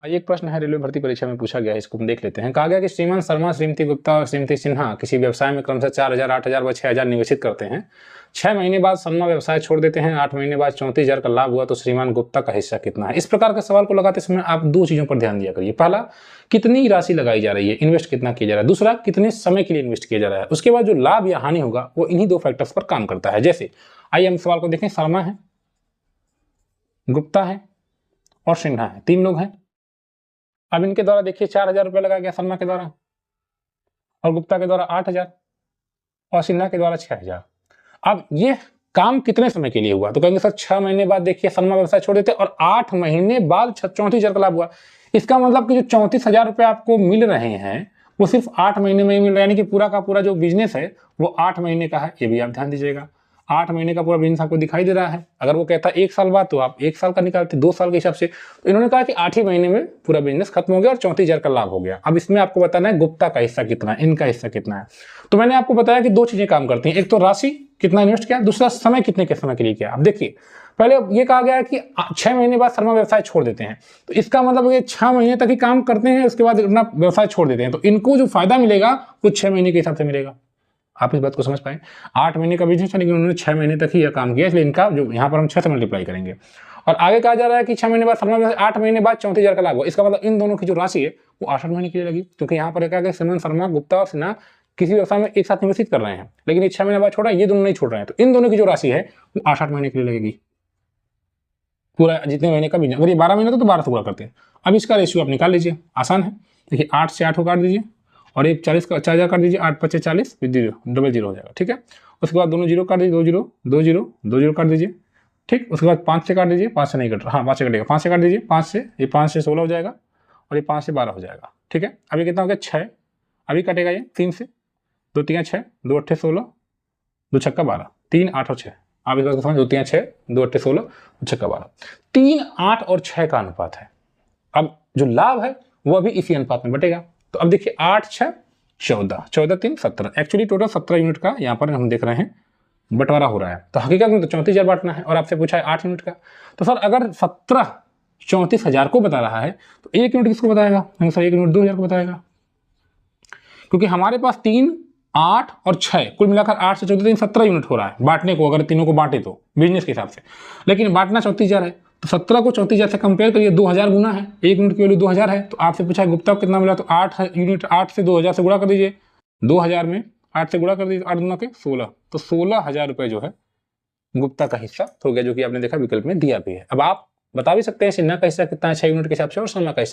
एक प्रश्न है, रेलवे भर्ती परीक्षा में पूछा गया है, इसको हम देख लेते हैं। कहा गया कि श्रीमान शर्मा, श्रीमती गुप्ता और श्रीमती सिन्हा किसी व्यवसाय में क्रमशः 4,000, 8,000 व 6,000 निवेशित करते हैं। 6 महीने बाद शर्मा व्यवसाय छोड़ देते हैं, 8 महीने बाद 34,000 का लाभ हुआ, तो श्रीमान गुप्ता का हिस्सा कितना है? इस प्रकार के सवाल को लगाते समय आप दो चीजों पर ध्यान दिया करिए। पहला, कितनी राशि लगाई जा रही है, इन्वेस्ट कितना किया जा रहा है। दूसरा, कितने समय के लिए इन्वेस्ट किया जा रहा है। उसके बाद जो लाभ या हानि होगा वो इन्हीं दो फैक्टर्स पर काम करता है। जैसे आइए हम सवाल को देखें। शर्मा है, गुप्ता है और सिन्हा है, 3 लोग हैं। अब इनके द्वारा देखिए 4,000 रुपये लगाया गया, शर्मा के द्वारा, और गुप्ता के द्वारा 8,000 और सिन्हा के द्वारा 6,000। अब ये काम कितने समय के लिए हुआ? तो कहेंगे सर 6 महीने बाद देखिए शर्मा व्यवसाय छोड़ देते और 8 महीने बाद 34,000 का लाभ हुआ। इसका मतलब कि जो 34,000 रुपये आपको मिल रहे हैं वो सिर्फ 8 महीने में ही मिल रहा है, यानी कि पूरा का पूरा जो बिजनेस है वो 8 महीने का है। ये भी आप ध्यान दीजिएगा, 8 महीने का पूरा बिजनेस आपको दिखाई दे रहा है। अगर वो कहता है 1 साल बाद तो आप 1 साल का निकालते, 2 साल के हिसाब से। तो इन्होंने कहा कि 8 ही महीने में पूरा बिजनेस खत्म हो गया और 34,000 का लाभ हो गया। अब इसमें आपको बताना है गुप्ता का हिस्सा कितना है, इनका हिस्सा कितना है। तो मैंने आपको बताया कि 2 चीजें काम करती हैं, एक तो राशि कितना इन्वेस्ट किया, दूसरा समय कितने के समय के लिए किया। अब देखिए पहले ये कहा गया है कि 6 महीने बाद शर्मा व्यवसाय छोड़ देते हैं, तो इसका मतलब ये 6 महीने तक ही काम करते हैं, उसके बाद अपना व्यवसाय छोड़ देते हैं। तो इनको जो फायदा मिलेगा वो 6 महीने के हिसाब से मिलेगा। आप इस बात को समझ पाए। 8 महीने का बिजनेस है लेकिन उन्होंने 6 महीने तक ही यह काम किया, इसलिए इनका जो यहाँ पर हम 6 से मल्टीप्लाई करेंगे। और आगे कहा जा रहा है कि 6 महीने बाद शर्मा व्यवसाय 8 महीने बाद 34,000 का लाभ हुआ। इसका मतलब इन दोनों की जो राशि है वो 8 महीने के लिए लगी, क्योंकि यहाँ पर कहा गया श्रीमान शर्मा, गुप्ता और सिन्हा किसी व्यवसाय में एक साथ निवेशित कर रहे हैं, लेकिन ये 6 महीने बाद छोड़ा, ये दोनों नहीं छोड़ रहे हैं। तो इन दोनों की जो राशि है वो 8 महीने के लिए लगेगी, पूरा जितने महीने का बिजनेस। अगर ये 12 महीने तो 12 से पूरा करते हैं। अब इसका रेशियो आप निकाल लीजिए, आसान है। देखिए 8 से 8 को काट दीजिए और ये 40 का 4,000 काट दीजिए, 8 5 40, डबल जीरो हो जाएगा। ठीक है, उसके बाद दोनों जीरो काट दीजिए, 2 जीरो 2 जीरो 2 जीरो काट दीजिए। ठीक, उसके बाद 5 से काट दीजिए, 5 से नहीं कट रहा, हाँ 5 से कटेगा, 5 से काट दीजिए, 5 से, ये 5 से 16 हो जाएगा और ये 5 से 12 हो जाएगा। ठीक है, अभी कितना हो गया 6, अभी कटेगा ये 3 से, 2 3 6, 2 8 16, 2 छक्का 12, 3 8 और 6। आप इस बात को समझ, 2 3 6, 2 8 16, 2 छक्का 12, 3 8 और 6 का अनुपात है। अब जो लाभ है वो भी इसी अनुपात में बटेगा। तो अब देखिए 8 6 14, 14 3 17, एक्चुअली टोटल 17 यूनिट का यहाँ पर हम देख रहे हैं बंटवारा हो रहा है। तो हकीकत में तो 34,000 बांटना है और आपसे पूछा है 8 यूनिट का। तो सर अगर 17 34,000 को बता रहा है तो 1 यूनिट किसको बताएगा? सर 1 यूनिट 2,000 को बताएगा, क्योंकि हमारे पास 3 8 और 6 कुल मिलाकर 8 से 14 3 17 यूनिट हो रहा है बांटने को, अगर तीनों को बांटे तो बिजनेस के हिसाब से। लेकिन बांटना 34,000 है, तो 17 को 34,000 से कंपेयर करिए, 2,000 गुना है, 1 यूनिट की वैल्यू 2,000 है। तो आपसे पूछा है गुप्ता को कितना मिला, तो 8 यूनिट, 8 से 2,000 से गुणा कर दीजिए, 2,000 में 8 से गुणा कर दीजिए, 8 गुना के 16, तो 16,000 रुपये जो है गुप्ता का हिस्सा हो गया, जो कि आपने देखा विकल्प में दिया भी है। अब आप बता भी सकते हैं सिन्हा का हिस्सा कितना है 6 यूनिट के हिसाब से और शर्मा का हिस्सा